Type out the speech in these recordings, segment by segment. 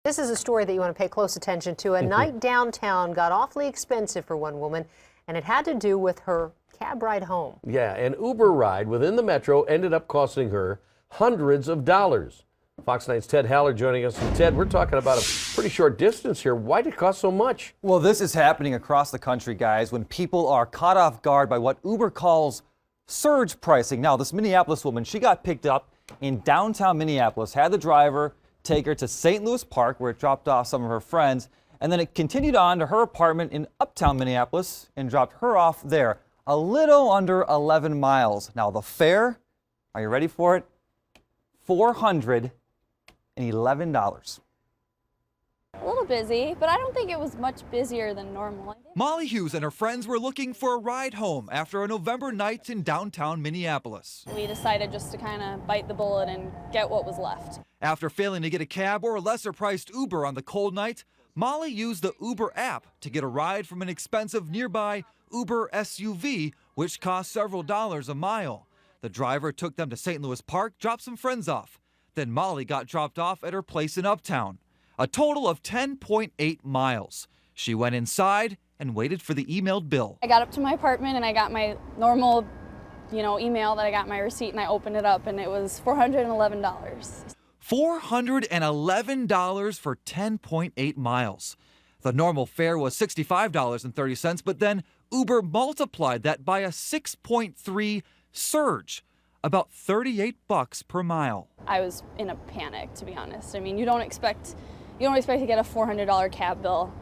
This is a story that you want to pay close attention to. A night downtown got awfully expensive for one woman, and it had to do with her cab ride home. Yeah, an Uber ride within the metro ended up costing her hundreds of dollars. Fox 9's Ted Haller joining us. And Ted, we're talking about a pretty short distance here. Why did it cost so much? Well, this is happening across the country, guys, when people are caught off guard by what Uber calls surge pricing. Now, this Minneapolis woman, she got picked up in downtown Minneapolis, had the driver take her to St. Louis Park, where it dropped off some of her friends, and then it continued on to her apartment in Uptown Minneapolis and dropped her off there, a little under 11 miles. Now, the fare, are you ready for it? $411. A little busy, but I don't think it was much busier than normal. Mollie Hughes and her friends were looking for a ride home after a November night in downtown Minneapolis. We decided just to kind of bite the bullet and get what was left. After failing to get a cab or a lesser-priced Uber on the cold night, Mollie used the Uber app to get a ride from an expensive nearby Uber SUV, which cost several dollars a mile. The driver took them to St. Louis Park, dropped some friends off. Then Mollie got dropped off at her place in Uptown. A total of 10.8 miles. She went inside and waited for the emailed bill. I got up to my apartment and I got my normal, email that I got my receipt, and I opened it up and it was $411. $411 for 10.8 miles. The normal fare was $65.30, but then Uber multiplied that by a 6.3 surge, about $38 per mile. I was in a panic, to be honest. I mean, you don't expect to get a $400 cab bill,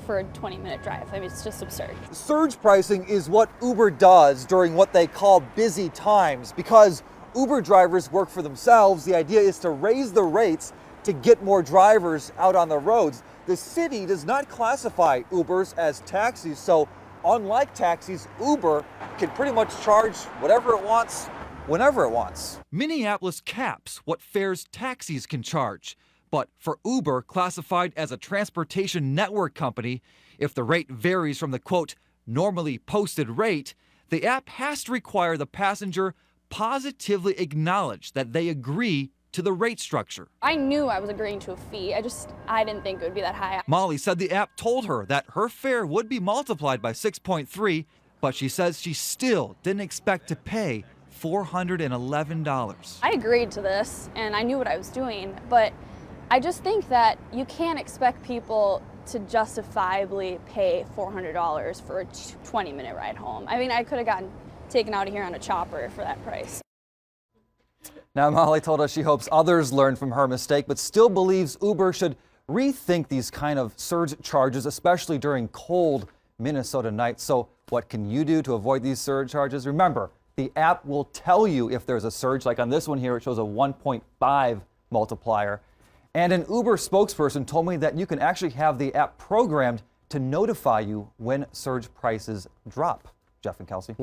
for a 20-minute drive. I mean, it's just absurd. Surge pricing is what Uber does during what they call busy times. Because Uber drivers work for themselves, the idea is to raise the rates to get more drivers out on the roads. The city does not classify Ubers as taxis, so unlike taxis, Uber can pretty much charge whatever it wants, whenever it wants. Minneapolis caps what fares taxis can charge. But for Uber, classified as a transportation network company, if the rate varies from the, quote, normally posted rate, the app has to require the passenger positively acknowledge that they agree to the rate structure. I knew I was agreeing to a fee. I didn't think it would be that high. Mollie said the app told her that her fare would be multiplied by 6.3, but she says she still didn't expect to pay $411. I agreed to this and I knew what I was doing, but I just think that you can't expect people to justifiably pay $400 for a 20-minute ride home. I mean, I could have gotten taken out of here on a chopper for that price. Now, Mollie told us she hopes others learn from her mistake, but still believes Uber should rethink these kind of surge charges, especially during cold Minnesota nights. So what can you do to avoid these surge charges? Remember, the app will tell you if there's a surge. Like on this one here, it shows a 1.5 multiplier. And an Uber spokesperson told me that you can actually have the app programmed to notify you when surge prices drop. Jeff and Kelsey.